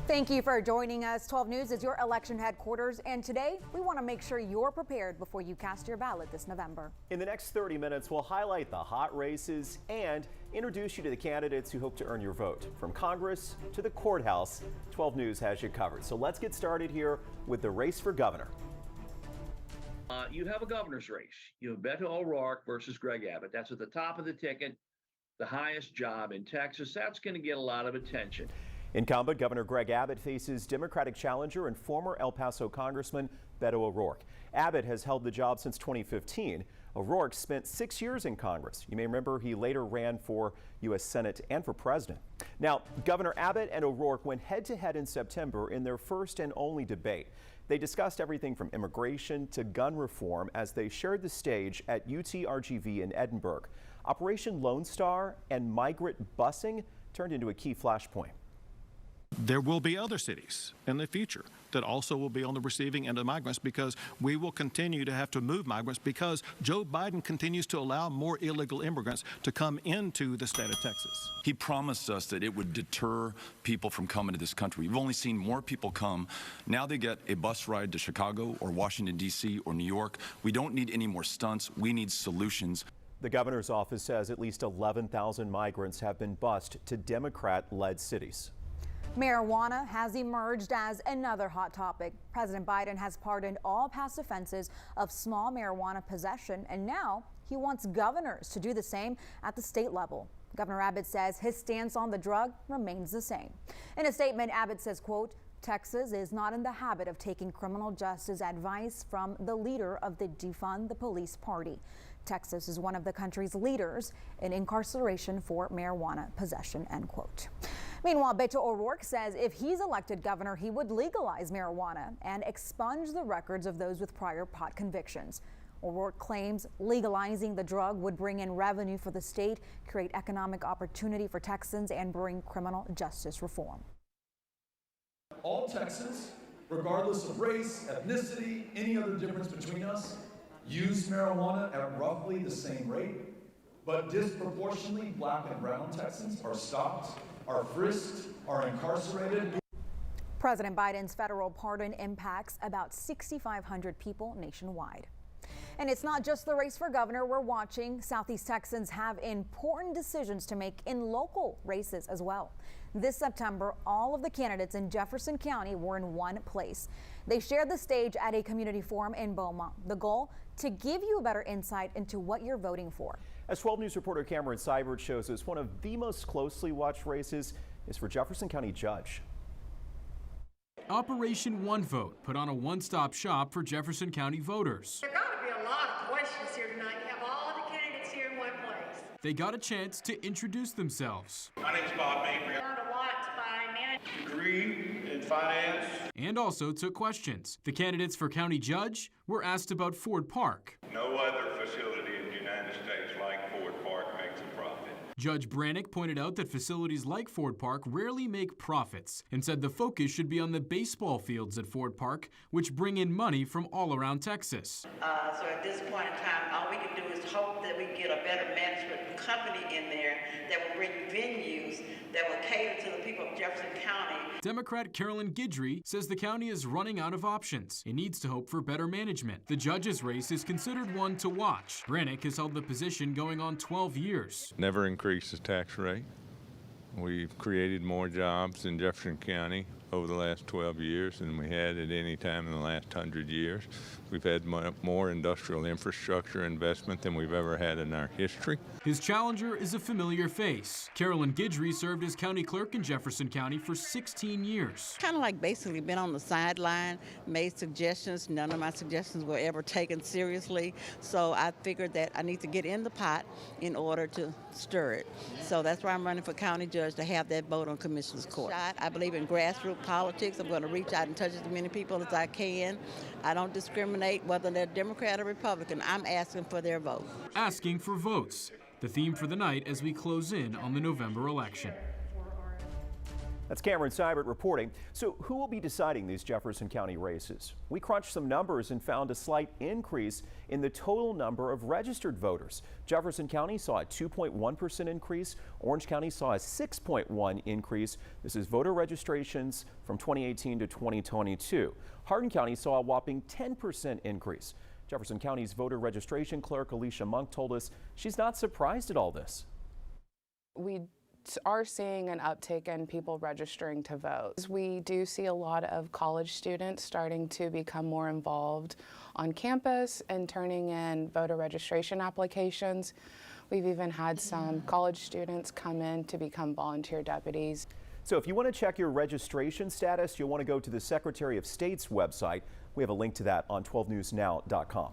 Thank you for joining us. 12 News is your election headquarters, and today we want to make sure you're prepared before you cast your ballot this November. In the next 30 minutes, we'll highlight the hot races and introduce you to the candidates who hope to earn your vote. From Congress to the courthouse, 12 News has you covered. So let's get started here with the race for governor. You have a governor's race. You have Beto O'Rourke versus Greg Abbott. That's at the top of the ticket, the highest job in Texas. That's going to get a lot of attention. Incumbent Governor Greg Abbott faces Democratic challenger and former El Paso Congressman Beto O'Rourke. Abbott has held the job since 2015. O'Rourke spent 6 years in Congress. You may remember he later ran for U.S. Senate and for president. Now, Governor Abbott and O'Rourke went head-to-head in September in their first and only debate. They discussed everything from immigration to gun reform as they shared the stage at UTRGV in Edinburgh. Operation Lone Star and migrant busing turned into a key flashpoint. There will be other cities in the future that also will be on the receiving end of migrants, because we will continue to have to move migrants because Joe Biden continues to allow more illegal immigrants to come into the state of Texas. He promised us that it would deter people from coming to this country. We've only seen more people come. Now they get a bus ride to Chicago or Washington, D.C. or New York. We don't need any more stunts. We need solutions. The governor's office says at least 11,000 migrants have been bused to Democrat-led cities. Marijuana has emerged as another hot topic. President Biden has pardoned all past offenses of small marijuana possession, and now he wants governors to do the same at the state level. Governor Abbott says his stance on the drug remains the same. In a statement, Abbott says, quote, "Texas is not in the habit of taking criminal justice advice from the leader of the Defund the Police party. Texas is one of the country's leaders in incarceration for marijuana possession," end quote. Meanwhile, Beto O'Rourke says if he's elected governor, he would legalize marijuana and expunge the records of those with prior pot convictions. O'Rourke claims legalizing the drug would bring in revenue for the state, create economic opportunity for Texans, and bring criminal justice reform. All Texans, regardless of race, ethnicity, any other difference between us, use marijuana at roughly the same rate, but disproportionately Black and brown Texans are stopped, are frisked, are incarcerated. President Biden's federal pardon impacts about 6,500 people nationwide. And it's not just the race for governor we're watching. Southeast Texans have important decisions to make in local races as well. This September, all of the candidates in Jefferson County were in one place. They shared the stage at a community forum in Beaumont. The goal, to give you a better insight into what you're voting for. As 12 News reporter Cameron Seibert shows us, one of the most closely watched races is for Jefferson County Judge. Operation One Vote put on a one-stop shop for Jefferson County voters. There got to be a lot of questions here tonight. You have all of the candidates here in one place. They got a chance to introduce themselves. My name's Bob Mabry. I learned a lot by management. Degree in finance. And also took questions. The candidates for County Judge were asked about Ford Park. No other facility in the United States like Ford Park makes a profit. Judge Brannick pointed out that facilities like Ford Park rarely make profits and said the focus should be on the baseball fields at Ford Park, which bring in money from all around Texas. So at this point in time, all we can do is hope that we get a better management company in there that will bring venues that will cater to the people of Jefferson County. Democrat Carolyn Guidry says the county is running out of options. It needs to hope for better management. The judge's race is considered one to watch. Brannick has held the position going on 12 years. Never increased the tax rate. We've created more jobs in Jefferson County over the last 12 years than we had at any time in the last 100 years. We've had more industrial infrastructure investment than we've ever had in our history. His challenger is a familiar face. Carolyn Guidry served as county clerk in Jefferson County for 16 years. Kind of like basically been on the sideline, made suggestions. None of my suggestions were ever taken seriously. So I figured that I need to get in the pot in order to stir it. So that's why I'm running for county judge, to have that vote on Commissioner's Court. I believe in grassroots politics. I'm going to reach out and touch as many people as I can. I don't discriminate whether they're Democrat or Republican. I'm asking for their vote. Asking for votes, the theme for the night as we close in on the November election. That's Cameron Seibert reporting. So who will be deciding these Jefferson County races? We crunched some numbers and found a slight increase in the total number of registered voters. Jefferson County saw a 2.1% increase. Orange County saw a 6.1% increase. This is voter registrations from 2018 to 2022. Hardin County saw a whopping 10% increase. Jefferson County's voter registration clerk Alicia Monk told us she's not surprised at all this. We are seeing an uptick in people registering to vote. We do see a lot of college students starting to become more involved on campus and turning in voter registration applications. We've even had some college students come in to become volunteer deputies. So if you want to check your registration status, you'll want to go to the Secretary of State's website. We have a link to that on 12newsnow.com.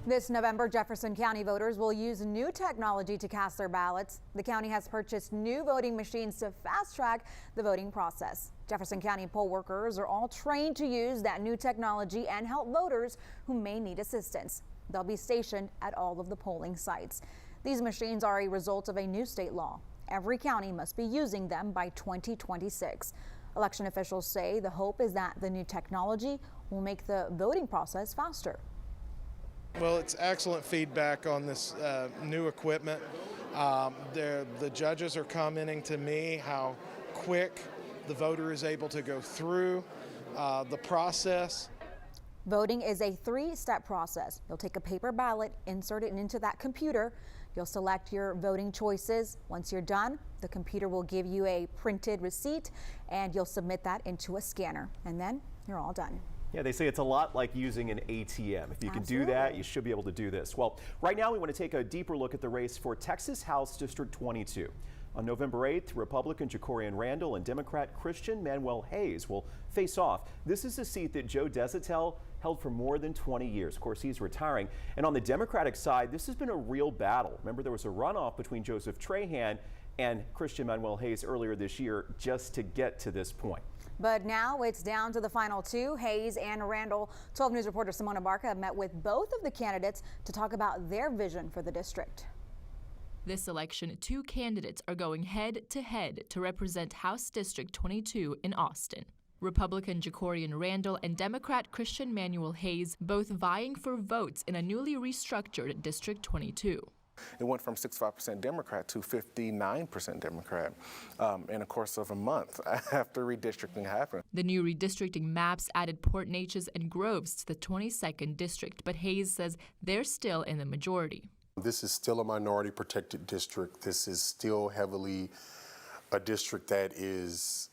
This November, Jefferson County voters will use new technology to cast their ballots. The county has purchased new voting machines to fast-track the voting process. Jefferson County poll workers are all trained to use that new technology and help voters who may need assistance. They'll be stationed at all of the polling sites. These machines are a result of a new state law. Every county must be using them by 2026. Election officials say the hope is that the new technology will make the voting process faster. Well, it's excellent feedback on this new equipment. The judges are commenting to me how quick the voter is able to go through the process. Voting is a three-step process. You'll take a paper ballot, insert it into that computer. You'll select your voting choices. Once you're done, the computer will give you a printed receipt and you'll submit that into a scanner. And then you're all done. Yeah, they say it's a lot like using an ATM. If you can do that, you should be able to do this. Well, right now we want to take a deeper look at the race for Texas House District 22. On November 8th, Republican Jacorian Randall and Democrat Christian Manuel Hayes will face off. This is a seat that Joe Desatel held for more than 20 years. Of course, he's retiring. And on the Democratic side, this has been a real battle. Remember, there was a runoff between Joseph Trahan and Christian Manuel Hayes earlier this year just to get to this point. But now it's down to the final two, Hayes and Randall. 12 News reporter Simona Barca met with both of the candidates to talk about their vision for the district. This election, two candidates are going head-to-head to represent House District 22 in Austin. Republican Jacorian Randall and Democrat Christian Manuel Hayes both vying for votes in a newly restructured District 22. It went from 65% Democrat to 59% Democrat in the course of a month after redistricting happened. The new redistricting maps added Port Neches and Groves to the 22nd district, but Hayes says they're still in the majority. This is still a minority protected district. This is still heavily a district that is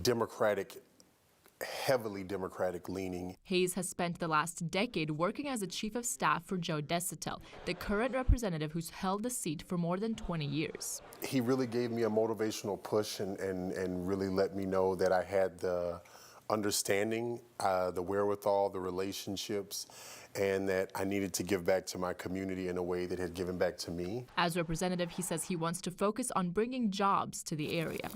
Democratic, heavily Democratic leaning. Hayes has spent the last decade working as a chief of staff for Joe Desatel, the current representative who's held the seat for more than 20 years. He really gave me a motivational push and really let me know that I had the understanding, the wherewithal, the relationships, and that I needed to give back to my community in a way that had given back to me. As representative, he says he wants to focus on bringing jobs to the area.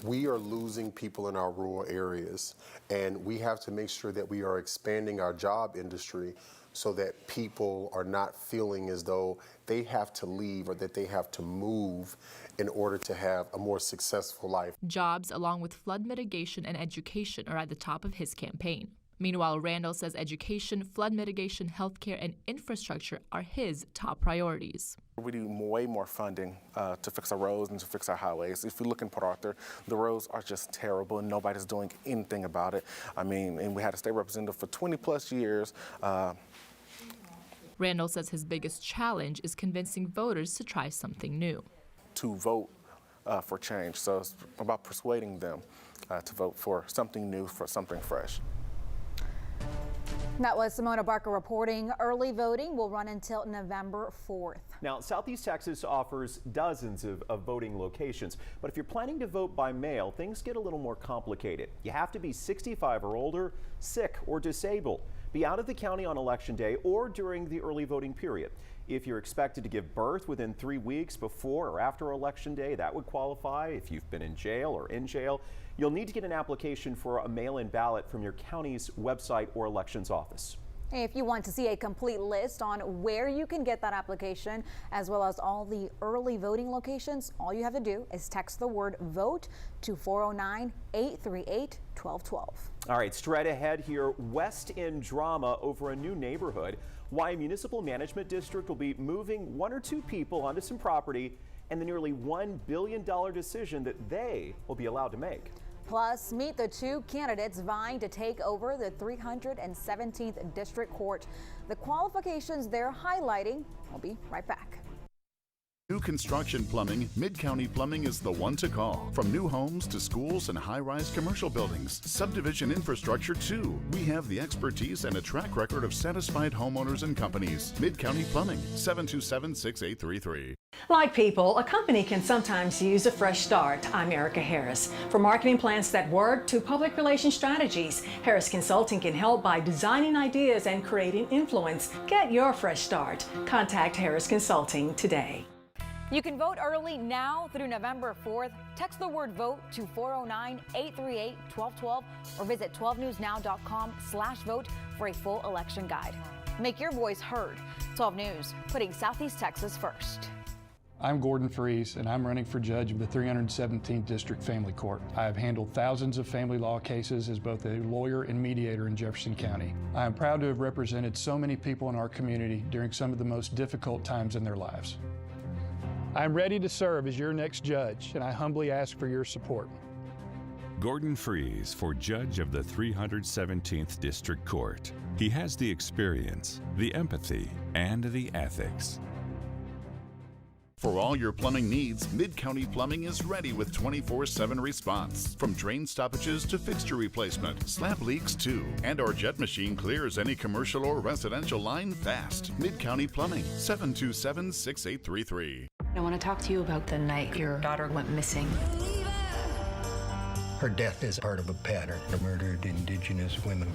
We are losing people in our rural areas, and we have to make sure that we are expanding our job industry so that people are not feeling as though they have to leave or that they have to move in order to have a more successful life. Jobs, along with flood mitigation and education, are at the top of his campaign. Meanwhile, Randall says education, flood mitigation, healthcare, and infrastructure are his top priorities. We need way more funding to fix our roads and to fix our highways. If you look in Port Arthur, the roads are just terrible and nobody's doing anything about it. I mean, and we had a state representative for 20 plus years. Randall says his biggest challenge is convincing voters to try something new. To vote for change. So it's about persuading them to vote for something new, for something fresh. That was Simona Barca reporting. Early voting will run until November 4th. Now, Southeast Texas offers dozens of voting locations, but if you're planning to vote by mail, things get a little more complicated. You have to be 65 or older, sick or disabled, be out of the county on Election Day or during the early voting period. If you're expected to give birth within 3 weeks before or after Election Day, that would qualify. If you've been in jail or in jail, you'll need to get an application for a mail-in ballot from your county's website or elections office. If you want to see a complete list on where you can get that application, as well as all the early voting locations, all you have to do is text the word VOTE to 409-838-1212. All right, straight ahead here, West End drama over a new neighborhood. Why a municipal management district will be moving 1 or 2 people onto some property, and the nearly $1 billion decision that they will be allowed to make. Plus, meet the 2 candidates vying to take over the 317th District Court. The qualifications they're highlighting. I'll be right back. New construction plumbing, Mid-County Plumbing is the one to call. From new homes to schools and high-rise commercial buildings, subdivision infrastructure too. We have the expertise and a track record of satisfied homeowners and companies. Mid-County Plumbing, 727-6833. Like people, a company can sometimes use a fresh start. I'm Erica Harris. From marketing plans that work to public relations strategies, Harris Consulting can help by designing ideas and creating influence. Get your fresh start. Contact Harris Consulting today. You can vote early now through November 4th. Text the word VOTE to 409-838-1212 or visit 12newsnow.com/vote for a full election guide. Make your voice heard. 12 News, putting Southeast Texas first. I'm Gordon Freese, and I'm running for judge of the 317th District Family Court. I have handled thousands of family law cases as both a lawyer and mediator in Jefferson County. I am proud to have represented so many people in our community during some of the most difficult times in their lives. I'm ready to serve as your next judge, and I humbly ask for your support. Gordon Freese for judge of the 317th District Court. He has the experience, the empathy, and the ethics. For all your plumbing needs, Mid-County Plumbing is ready with 24/7 response. From drain stoppages to fixture replacement, slab leaks too. And our jet machine clears any commercial or residential line fast. Mid-County Plumbing, 727-6833. I want to talk to you about the night your daughter went missing. Her death is part of a pattern of murdered Indigenous women.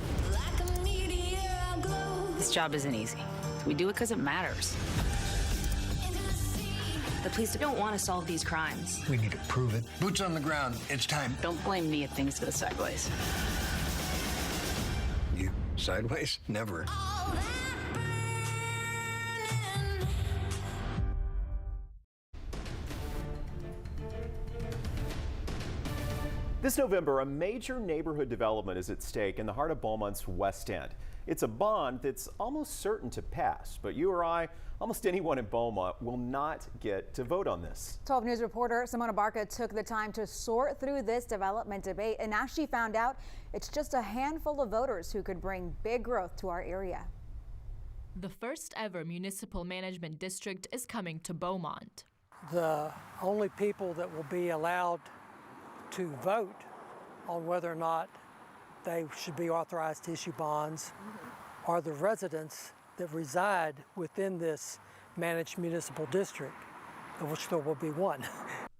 This job isn't easy. We do it because it matters. The police don't want to solve these crimes. We need to prove it. Boots on the ground. It's time. Don't blame me if things go sideways. You sideways? Never. This November, a major neighborhood development is at stake in the heart of Beaumont's West End. It's a bond that's almost certain to pass, but you or I, almost anyone in Beaumont, will not get to vote on this. 12 News reporter Simona Barca took the time to sort through this development debate, and as she found out, it's just a handful of voters who could bring big growth to our area. The first ever municipal management district is coming to Beaumont. The only people that will be allowed to vote on whether or not they should be authorized to issue bonds are the residents that reside within this managed municipal district, of which there will be one.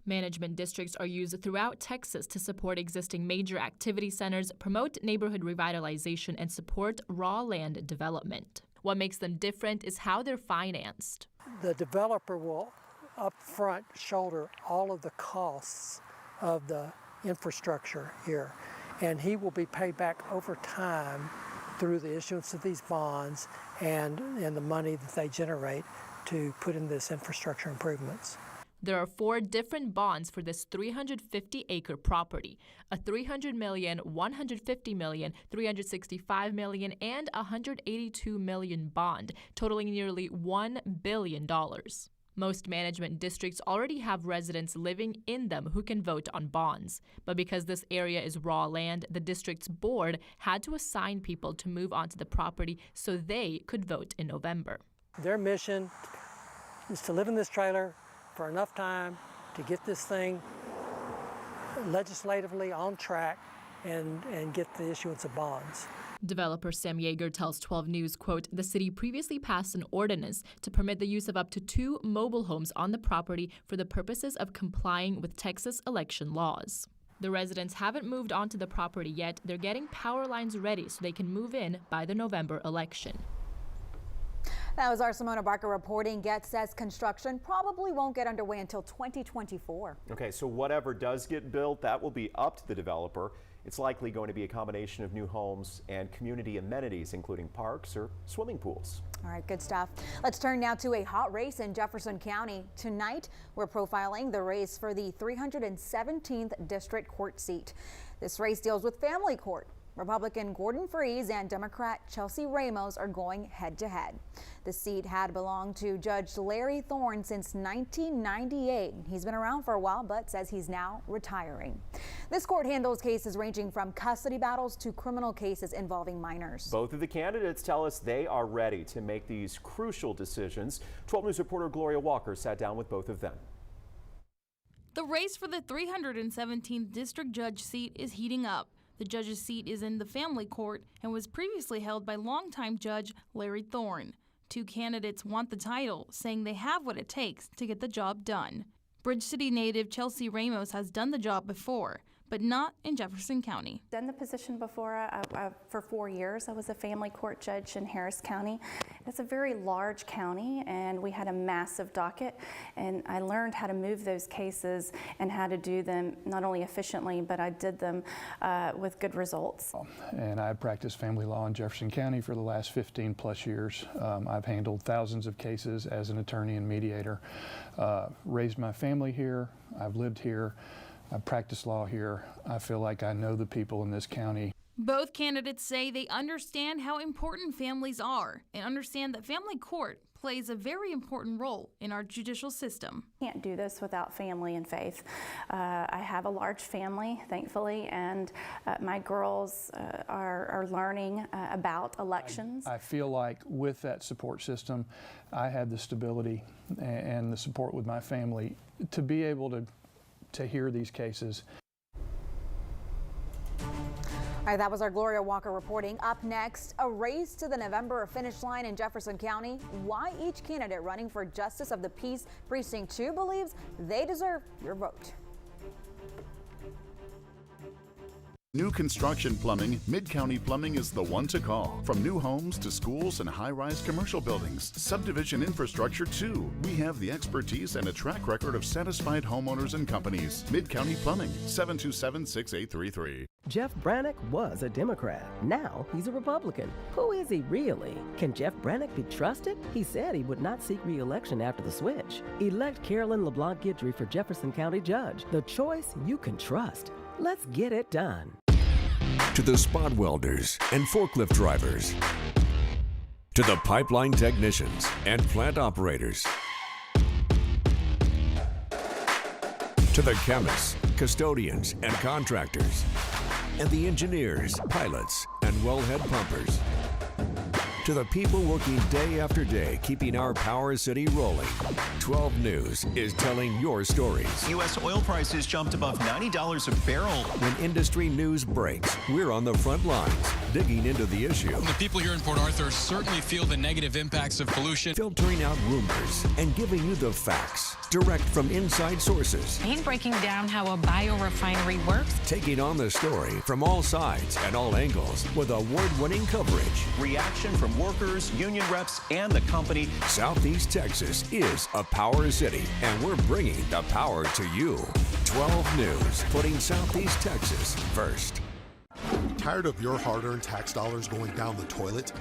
Management districts are used throughout Texas to support existing major activity centers, promote neighborhood revitalization, and support raw land development. What makes them different is how they're financed. The developer will upfront shoulder all of the costs of the infrastructure here, and he will be paid back over time through the issuance of these bonds and the money that they generate to put in this infrastructure improvements. There are 4 different bonds for this 350-acre property: a $300 million, $150 million, $365 million, and $182 million bond, totaling nearly $1 billion. Most management districts already have residents living in them who can vote on bonds. But because this area is raw land, the district's board had to assign people to move onto the property so they could vote in November. Their mission is to live in this trailer for enough time to get this thing legislatively on track and get the issuance of bonds. Developer Sam Yeager tells 12 News, quote, "The city previously passed an ordinance to permit the use of up to 2 mobile homes on the property for the purposes of complying with Texas election laws." The residents haven't moved onto the property yet. They're getting power lines ready so they can move in by the November election. That was our Simona Barca reporting. Getz says construction probably won't get underway until 2024. Okay, so whatever does get built, that will be up to the developer. It's likely going to be a combination of new homes and community amenities, including parks or swimming pools. All right, good stuff. Let's turn now to a hot race in Jefferson County. Tonight, we're profiling the race for the 317th District Court seat. This race deals with family court. Republican Gordon Freese and Democrat Chelsea Ramos are going head-to-head. The seat had belonged to Judge Larry Thorne since 1998. He's been around for a while, but says he's now retiring. This court handles cases ranging from custody battles to criminal cases involving minors. Both of the candidates tell us they are ready to make these crucial decisions. 12 News reporter Gloria Walker sat down with both of them. The race for the 317th District Judge seat is heating up. The judge's seat is in the family court and was previously held by longtime Judge Larry Thorne. Two candidates want the title, saying they have what it takes to get the job done. Bridge City native Chelsea Ramos has done the job before, but not in Jefferson County. Done the position before. For 4 years, I was a family court judge in Harris County. It's a very large county, and we had a massive docket, and I learned how to move those cases and how to do them not only efficiently, but I did them with good results. And I've practiced family law in Jefferson County for the last 15 plus years. I've handled thousands of cases as an attorney and mediator, raised my family here, I've lived here, I practice law here. I feel like I know the people in this county. Both candidates say they understand how important families are and understand that family court plays a very important role in our judicial system. Can't do this without family and faith. I have a large family, thankfully, and my girls are learning about elections. I feel like with that support system, I had the stability and the support with my family to be able to hear these cases. All right, that was our Gloria Walker reporting. Up next, a race to the November finish line in Jefferson County. Why each candidate running for Justice of the Peace Precinct 2 believes they deserve your vote. New construction plumbing, Mid-County Plumbing is the one to call. From new homes to schools and high-rise commercial buildings, subdivision infrastructure too. We have the expertise and a track record of satisfied homeowners and companies. Mid-County Plumbing, 727-6833. Jeff Brannick was a Democrat. Now he's a Republican. Who is he really? Can Jeff Brannick be trusted? He said he would not seek re-election after the switch. Elect Carolyn LeBlanc Guidry for Jefferson County Judge. The choice you can trust. Let's get it done. To the spot welders and forklift drivers, to the pipeline technicians and plant operators, to the chemists, custodians, and contractors, and the engineers, pilots, and wellhead pumpers, to the people working day after day keeping our Power City rolling. 12 News is telling your stories. U.S. oil prices jumped above $90 a barrel. When industry news breaks, we're on the front lines, digging into the issue. The people here in Port Arthur certainly feel the negative impacts of pollution. Filtering out rumors and giving you the facts, direct from inside sources. He's breaking down how a biorefinery works. Taking on the story from all sides and all angles with award-winning coverage. Reaction from workers, union reps, and the company. Southeast Texas is a power city, and we're bringing the power to you. 12 News, putting Southeast Texas first. Tired of your hard-earned tax dollars going down the toilet?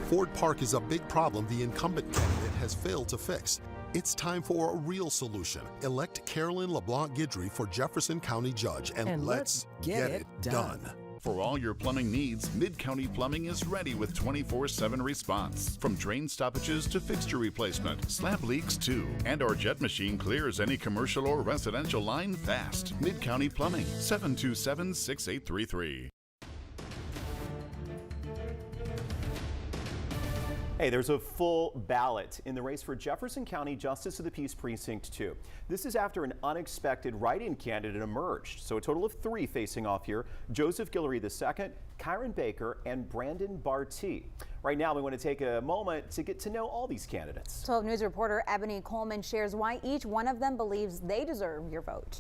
Ford Park is a big problem the incumbent candidate has failed to fix. It's time for a real solution. Elect Carolyn LeBlanc Guidry for Jefferson County Judge, and let's get it done. For all your plumbing needs, Mid-County Plumbing is ready with 24/7 response. From drain stoppages to fixture replacement, slab leaks too. And our jet machine clears any commercial or residential line fast. Mid-County Plumbing, 727-6833. Hey, there's a full ballot in the race for Jefferson County Justice of the Peace Precinct 2. This is after an unexpected write-in candidate emerged. So a total of 3 facing off here: Joseph Guillory II, Kyron Baker, and Brandon Bartee. Right now, we want to take a moment to get to know all these candidates. 12 News reporter Ebony Coleman shares why each one of them believes they deserve your vote.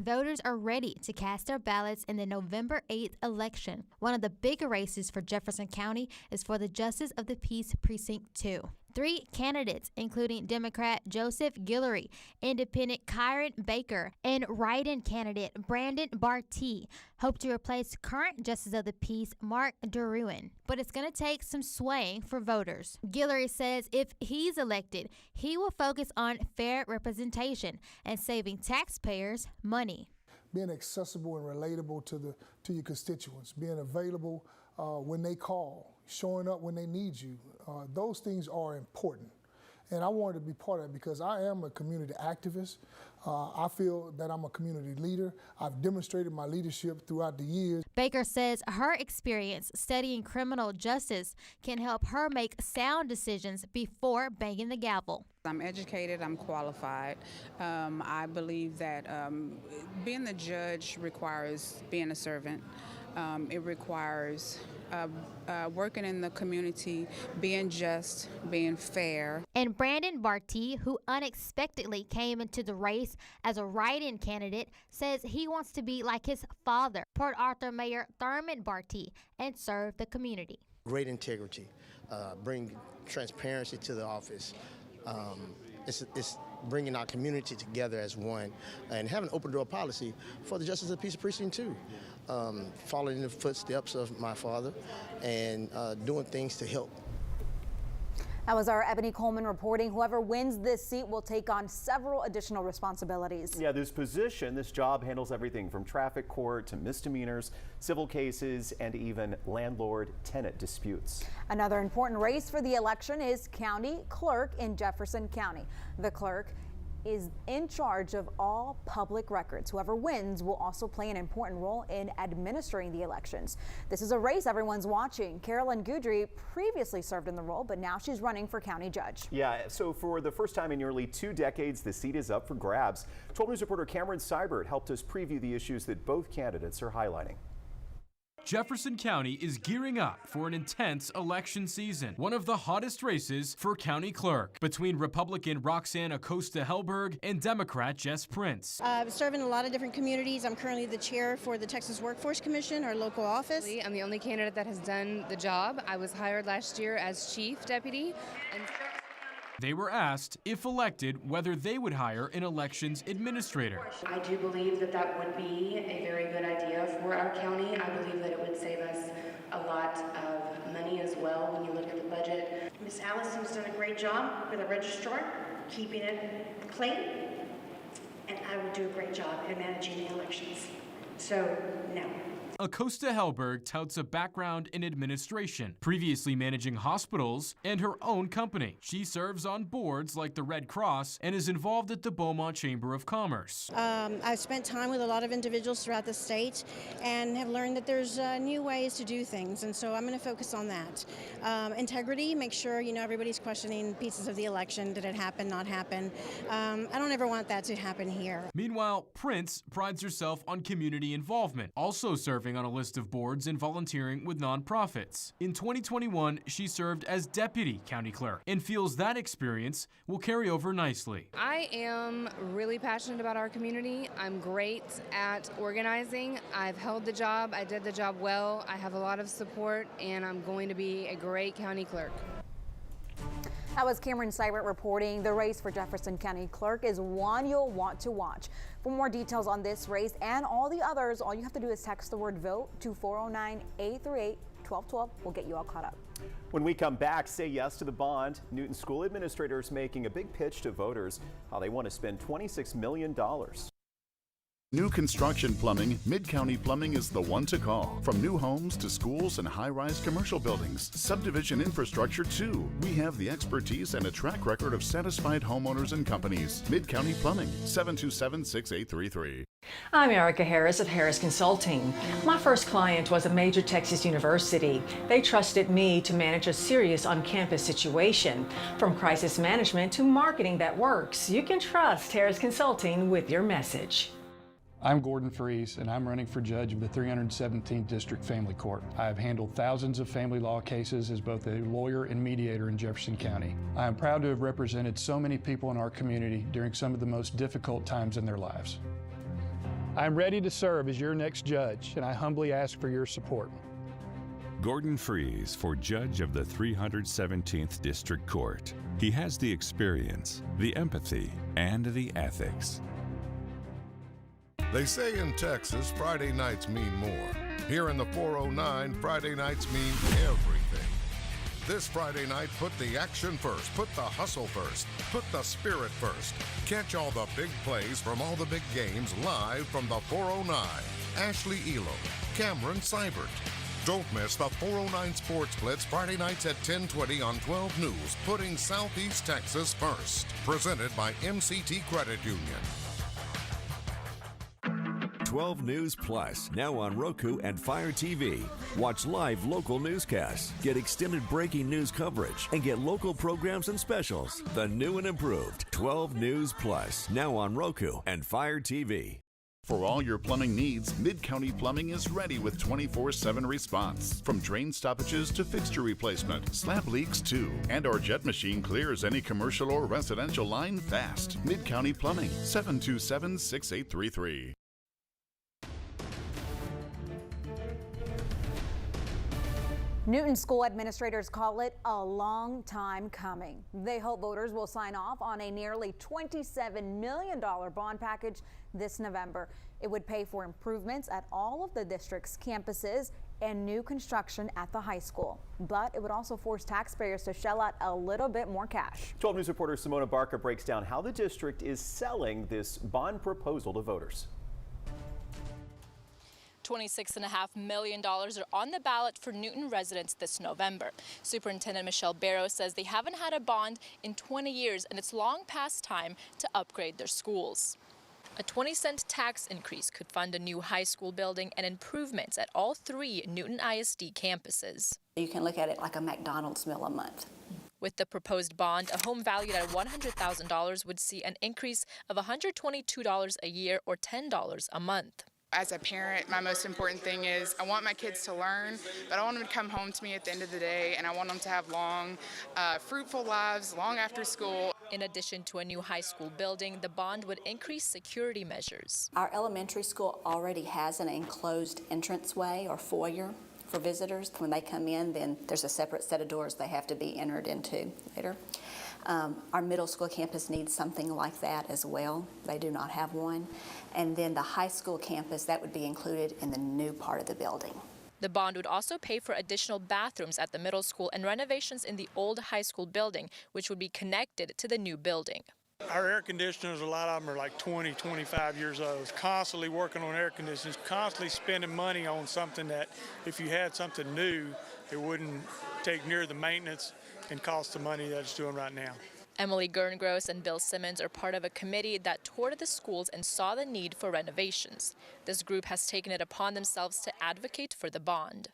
Voters are ready to cast their ballots in the November 8th election. One of the bigger races for Jefferson County is for the Justice of the Peace Precinct 2. 3 candidates, including Democrat Joseph Guillory, Independent Kyron Baker, and write-in candidate Brandon Bartee, hope to replace current Justice of the Peace Mark Duruin. But it's going to take some swaying for voters. Guillory says if he's elected, he will focus on fair representation and saving taxpayers money. Being accessible and relatable to your constituents, being available when they call, showing up when they need you. Those things are important. And I wanted to be part of it because I am a community activist. I feel that I'm a community leader. I've demonstrated my leadership throughout the years. Baker says her experience studying criminal justice can help her make sound decisions before banging the gavel. I'm educated, I'm qualified. I believe that being the judge requires being a servant. It requires working in the community, being just, being fair. And Brandon Bartee, who unexpectedly came into the race as a write-in candidate, says he wants to be like his father, Port Arthur Mayor Thurman Bartee, and serve the community. Great integrity, bring transparency to the office. It's bringing our community together as one and having an open door policy for the Justice of the Peace Precinct 2. Following in the footsteps of my father and doing things to help. That was our Ebony Coleman reporting. Whoever wins this seat will take on several additional responsibilities. Yeah, this job handles everything from traffic court to misdemeanors, civil cases, and even landlord-tenant disputes. Another important race for the election is county clerk in Jefferson County. The clerk is in charge of all public records. Whoever wins will also play an important role in administering the elections. This is a race everyone's watching. Carolyn Goudry previously served in the role, but now she's running for county judge. Yeah, so for the first time in nearly 2 decades, the seat is up for grabs. 12 News reporter Cameron Seibert helped us preview the issues that both candidates are highlighting. Jefferson County is gearing up for an intense election season, one of the hottest races for county clerk, between Republican Roxanne Acosta-Helberg and Democrat Jess Prince. I've served in a lot of different communities. I'm currently the chair for the Texas Workforce Commission, our local office. I'm the only candidate that has done the job. I was hired last year as chief deputy. They were asked, if elected, whether they would hire an elections administrator. I do believe that that would be a very good idea for our county. I believe that it would save us a lot of money as well when you look at the budget. Ms. Allison's done a great job with the registrar, keeping it clean, and I would do a great job in managing the elections. So, no. Acosta-Helberg touts a background in administration, previously managing hospitals and her own company. She serves on boards like the Red Cross and is involved at the Beaumont Chamber of Commerce. I've spent time with a lot of individuals throughout the state and have learned that there's new ways to do things, and so I'm going to focus on that. Integrity, make sure everybody's questioning pieces of the election. Did it happen, not happen? I don't ever want that to happen here. Meanwhile, Prince prides herself on community involvement, also serving on a list of boards and volunteering with nonprofits. In 2021, she served as deputy county clerk and feels that experience will carry over nicely. I am really passionate about our community. I'm great at organizing. I've held the job. I did the job well. I have a lot of support, and I'm going to be a great county clerk. That was Cameron Seibert reporting. The race for Jefferson County Clerk is one you'll want to watch. For more details on this race and all the others, all you have to do is text the word VOTE to 409-838-1212. We'll get you all caught up. When we come back, say yes to the bond. Newton School administrators making a big pitch to voters how they want to spend $26 million. New construction plumbing, Mid-County Plumbing is the one to call. From new homes to schools and high-rise commercial buildings, subdivision infrastructure too. We have the expertise and a track record of satisfied homeowners and companies. Mid-County Plumbing, 727-6833. I'm Erica Harris of Harris Consulting. My first client was a major Texas university. They trusted me to manage a serious on-campus situation. From crisis management to marketing that works, you can trust Harris Consulting with your message. I'm Gordon Freese, and I'm running for judge of the 317th District Family Court. I have handled thousands of family law cases as both a lawyer and mediator in Jefferson County. I am proud to have represented so many people in our community during some of the most difficult times in their lives. I'm ready to serve as your next judge, and I humbly ask for your support. Gordon Freese for judge of the 317th District Court. He has the experience, the empathy, and the ethics. They say in Texas, Friday nights mean more. Here in the 409, Friday nights mean everything. This Friday night, put the action first, put the hustle first, put the spirit first. Catch all the big plays from all the big games live from the 409. Ashley Elo, Cameron Seibert. Don't miss the 409 Sports Blitz Friday nights at 10:20 on 12 News, putting Southeast Texas first. Presented by MCT Credit Union. 12 News Plus, now on Roku and Fire TV. Watch live local newscasts, get extended breaking news coverage, and get local programs and specials. The new and improved 12 News Plus, now on Roku and Fire TV. For all your plumbing needs, Mid-County Plumbing is ready with 24/7 response. From drain stoppages to fixture replacement, slab leaks too. And our jet machine clears any commercial or residential line fast. Mid-County Plumbing, 727-6833. Newton school administrators call it a long time coming. They hope voters will sign off on a nearly $27 million bond package this November. It would pay for improvements at all of the district's campuses and new construction at the high school. But it would also force taxpayers to shell out a little bit more cash. 12 News reporter Simona Barca breaks down how the district is selling this bond proposal to voters. $26.5 million are on the ballot for Newton residents this November. Superintendent Michelle Barrow says they haven't had a bond in 20 years and it's long past time to upgrade their schools. A 20-cent tax increase could fund a new high school building and improvements at all 3 Newton ISD campuses. You can look at it like a McDonald's meal a month. With the proposed bond, a home valued at $100,000 would see an increase of $122 a year or $10 a month. As a parent, my most important thing is I want my kids to learn, but I want them to come home to me at the end of the day, and I want them to have long, fruitful lives long after school. In addition to a new high school building, the bond would increase security measures. Our elementary school already has an enclosed entranceway or foyer for visitors. When they come in, then there's a separate set of doors they have to be entered into later. Our middle school campus needs something like that as well. They do not have one. And then the high school campus, that would be included in the new part of the building. The bond would also pay for additional bathrooms at the middle school and renovations in the old high school building, which would be connected to the new building. Our air conditioners, a lot of them are like 20, 25 years old. Constantly working on air conditioners, constantly spending money on something that if you had something new, it wouldn't take near the maintenance and cost the money that it's doing right now. Emily Gerngross and Bill Simmons are part of a committee that toured the schools and saw the need for renovations. This group has taken it upon themselves to advocate for the bond.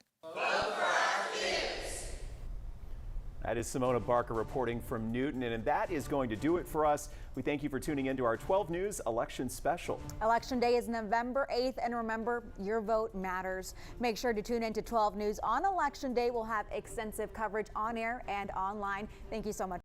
That is Simona Barca reporting from Newton, and that is going to do it for us. We thank you for tuning in to our 12 News Election Special. Election Day is November 8th, and remember, your vote matters. Make sure to tune in to 12 News on Election Day. We'll have extensive coverage on air and online. Thank you so much.